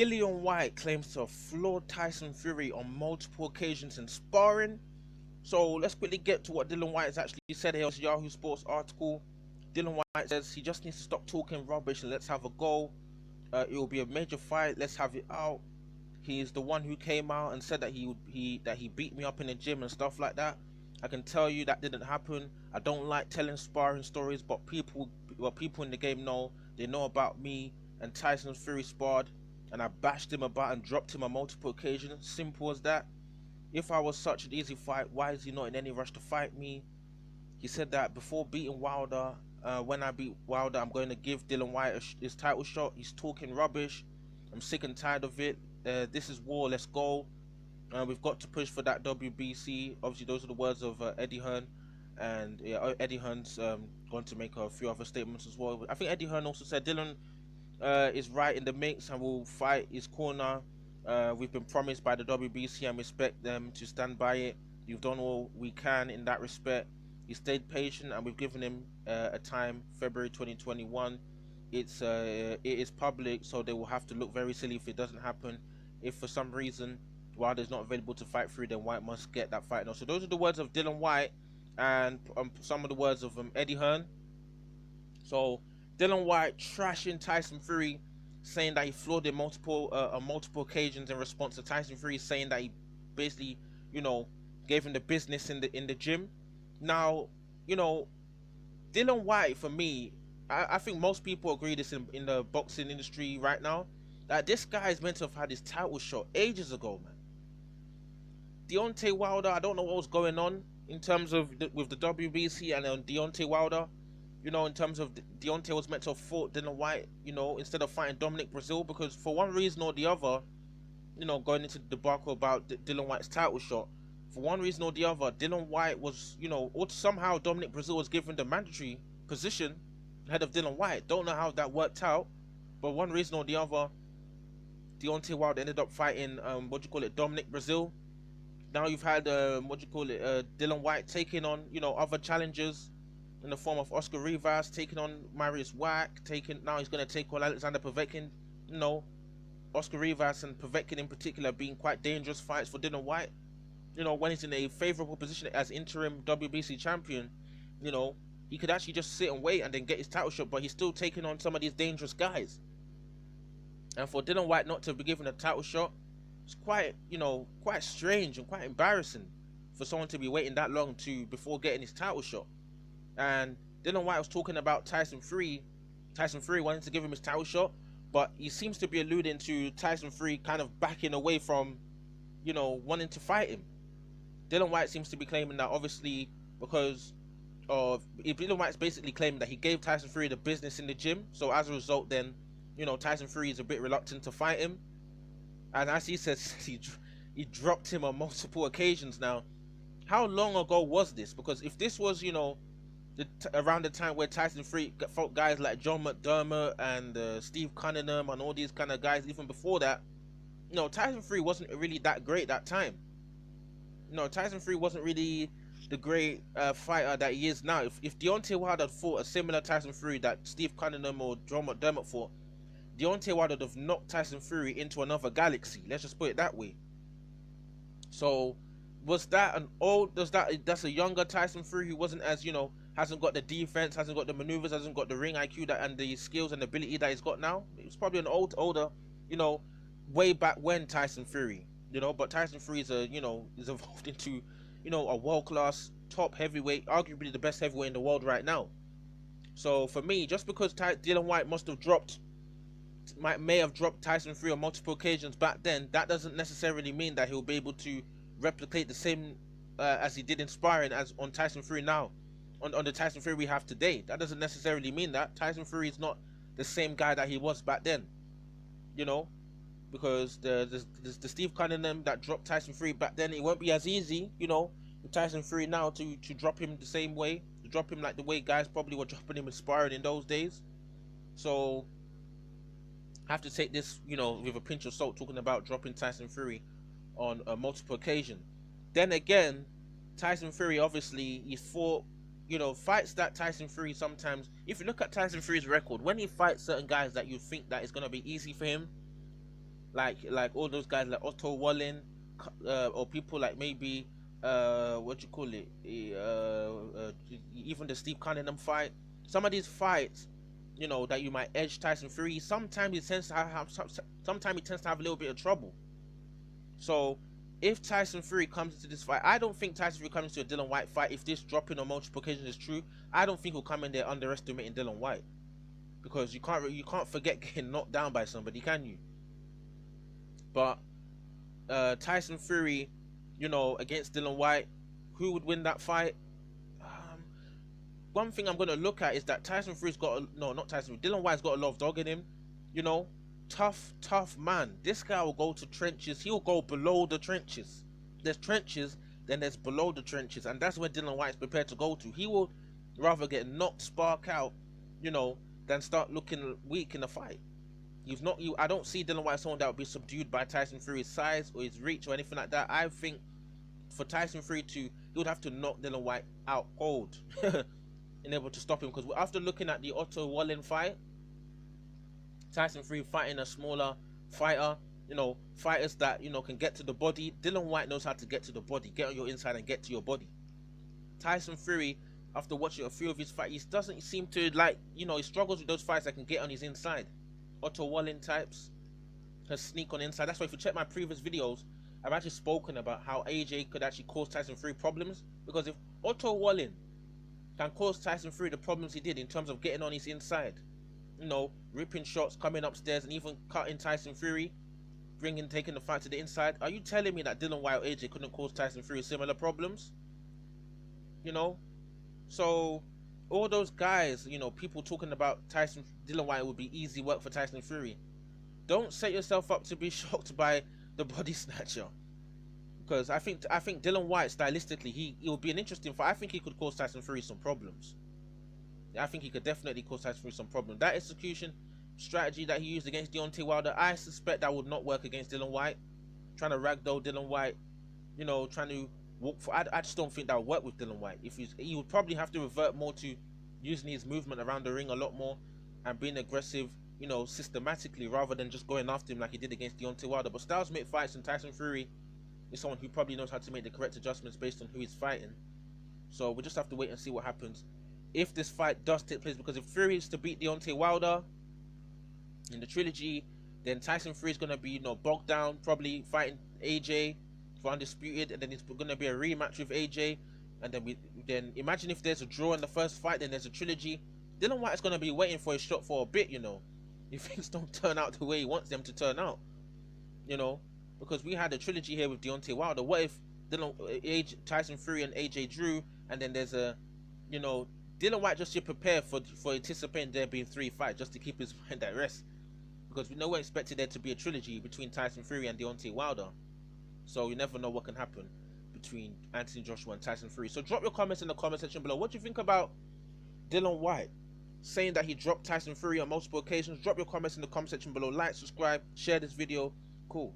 Dillian Whyte claims to have floored Tyson Fury on multiple occasions in sparring. So let's quickly get to what Dillian Whyte has actually said here on this Yahoo Sports article. Dillian Whyte says he just needs to stop talking rubbish and let's have a go. It will be a major fight. Let's have it out. He's the one who came out and said that he beat me up in the gym and stuff like that. I can tell you that didn't happen. I don't like telling sparring stories, but people in the game know. They know about me and Tyson Fury sparred, and I bashed him about and dropped him on multiple occasions. Simple as that. If I was such an easy fight, why is he not in any rush to fight me? He said that before beating Wilder, when I beat Wilder, I'm going to give Dillian Whyte his title shot. He's talking rubbish. I'm sick and tired of it. This is war. Let's go. We've got to push for that WBC. Obviously, those are the words of Eddie Hearn, and yeah, Eddie Hearn's going to make a few other statements as well. I think Eddie Hearn also said Dillian is right in the mix and will fight his corner. We've been promised by the WBC and respect them to stand by it. You've done all we can in that respect. He stayed patient and we've given him a time, February 2021. It is public, so they will have to look very silly if it doesn't happen. If for some reason Wilder's not available to fight through, then Whyte must get that fight now. So those are the words of Dillian Whyte and some of the words of Eddie Hearn. So Dillian Whyte trashing Tyson Fury, saying that he floored him on multiple occasions in response to Tyson Fury saying that he basically, gave him the business in the gym. Now, Dillian Whyte, for me, I think most people agree this in the boxing industry right now, that this guy is meant to have had his title shot ages ago, man. Deontay Wilder, I don't know what was going on in terms of with the WBC and Deontay Wilder. In terms of Deontay was meant to have fought Dillian Whyte, instead of fighting Dominic Breazeale, because for one reason or the other, going into the debacle about Dillian Whyte's title shot, for one reason or the other, Dillian Whyte was, or somehow Dominic Breazeale was given the mandatory position ahead of Dillian Whyte. Don't know how that worked out, but one reason or the other, Deontay Wilder ended up fighting Dominic Breazeale. Now you've had Dillian Whyte taking on other challengers in the form of Oscar Rivas, taking on Marius Wack, now he's going to take on Alexander Povetkin. Oscar Rivas and Povetkin in particular being quite dangerous fights for Dillian Whyte. When he's in a favorable position as interim WBC champion, he could actually just sit and wait and then get his title shot, but he's still taking on some of these dangerous guys. And for Dillian Whyte not to be given a title shot, it's quite strange and quite embarrassing for someone to be waiting that long before getting his title shot. And Dillian Whyte was talking about Tyson Fury wanting to give him his title shot, but he seems to be alluding to Tyson Fury kind of backing away from, wanting to fight him. Dillian Whyte seems to be claiming that obviously because of Dillian Whyte's basically claiming that he gave Tyson Fury the business in the gym, so as a result then, Tyson Fury is a bit reluctant to fight him. And as he says, he dropped him on multiple occasions. Now, how long ago was this? Because if this was, around the time where Tyson Fury fought guys like John McDermott and Steve Cunningham and all these kind of guys, even before that, Tyson Fury wasn't really that great that time. Tyson Fury wasn't really the great fighter that he is now. If Deontay Wilder had fought a similar Tyson Fury that Steve Cunningham or John McDermott fought, Deontay Wilder would have knocked Tyson Fury into another galaxy. Let's just put it that way. So, that's a younger Tyson Fury who wasn't as, hasn't got the defense, hasn't got the maneuvers, hasn't got the ring IQ and the skills and ability that he's got now? It was probably an older, way back when Tyson Fury, but Tyson Fury is evolved into, a world-class top heavyweight, arguably the best heavyweight in the world right now. So for me, just because Dillian Whyte may have dropped Tyson Fury on multiple occasions back then, that doesn't necessarily mean that he'll be able to replicate the same as he did in sparring as on Tyson Fury now, on the Tyson Fury we have today. That doesn't necessarily mean that Tyson Fury is not the same guy that he was back then, because the Steve Cunningham that dropped Tyson Fury back then, it won't be as easy, with Tyson Fury now to drop him the same way, to drop him like the way guys probably were dropping him in sparring in those days. So have to take this, with a pinch of salt, talking about dropping Tyson Fury on multiple occasions. Then again, Tyson Fury, obviously, he fought, fights that Tyson Fury sometimes, if you look at Tyson Fury's record, when he fights certain guys that you think that is going to be easy for him, like all those guys like Otto Wallin, or people like maybe what you call it, even the Steve Cunningham fight. Some of these fights, you know, that you might edge Tyson Fury. Sometimes he tends to sometimes he tends to have a little bit of trouble. So if Tyson Fury comes into this fight, I don't think Tyson Fury comes into a Dillian Whyte fight. If this dropping on multiple occasions is true, I don't think he'll come in there underestimating Dillian Whyte, because you can't forget getting knocked down by somebody, can you? But Tyson Fury, you know, against Dillian Whyte, who would win that fight? Um, One thing I'm gonna look at is that Tyson Fury's got no, not Tyson Fury. Dillian Whyte's got a lot of dog in him. You know, tough man. This guy will go to trenches. He'll go below the trenches. There's trenches, then there's below the trenches, and that's where Dillian Whyte's prepared to go to. He will rather get knocked, spark out, you know, than start looking weak in the fight. I don't see Dillian Whyte as someone that would be subdued by Tyson Fury's size or his reach or anything like that. I think for Tyson Fury he would have to knock Dillian Whyte out cold and able to stop him. Because after looking at the Otto Wallin fight, Tyson Fury fighting a smaller fighter, you know, fighters that, you know, can get to the body. Dillian Whyte knows how to get to the body, get on your inside and get to your body. Tyson Fury, after watching a few of his fights, he doesn't seem to, like, you know, he struggles with those fights that can get on his inside. Otto Wallin types can sneak on inside. That's why if you check my previous videos, I've actually spoken about how AJ could actually cause Tyson Fury problems. Because if Otto Wallin can cause Tyson Fury the problems he did in terms of getting on his inside, you know, ripping shots, coming upstairs, and even cutting Tyson Fury, taking the fight to the inside, are you telling me that Dillian Whyte or AJ couldn't cause Tyson Fury similar problems? You know, so all those guys, you know, people talking about Dillian Whyte would be easy work for Tyson Fury. Don't set yourself up to be shocked by the body snatcher, because I think Dillian Whyte stylistically he will be an interesting fight. I think he could cause Tyson Fury some problems. I think he could definitely cause Tyson Fury some problems. That execution strategy that he used against Deontay Wilder, I suspect that would not work against Dillian Whyte. Trying to ragdoll Dillian Whyte, you know, trying to walk for. I just don't think that would work with Dillian Whyte. He would probably have to revert more to using his movement around the ring a lot more and being aggressive, you know, systematically, rather than just going after him like he did against Deontay Wilder. But styles make fights, and Tyson Fury is someone who probably knows how to make the correct adjustments based on who he's fighting. So we just have to wait and see what happens if this fight does take place. Because if Fury is to beat Deontay Wilder in the trilogy, then Tyson Fury is going to be, you know, bogged down, probably fighting AJ for undisputed, and then it's going to be a rematch with AJ. And then imagine if there's a draw in the first fight, then there's a trilogy. Dillian Whyte is going to be waiting for his shot for a bit, you know, if things don't turn out the way he wants them to turn out, you know, because we had a trilogy here with Deontay Wilder. What if Tyson Fury and AJ drew, and then there's a, you know, Dillian Whyte just should prepare for anticipating there being 3 fights just to keep his mind at rest, because we know we're expecting there to be a trilogy between Tyson Fury and Deontay Wilder. So you never know what can happen between Anthony Joshua and Tyson Fury. So drop your comments in the comment section below. What do you think about Dillian Whyte saying that he dropped Tyson Fury on multiple occasions? Drop your comments in the comment section below. Like, subscribe, share this video. Cool.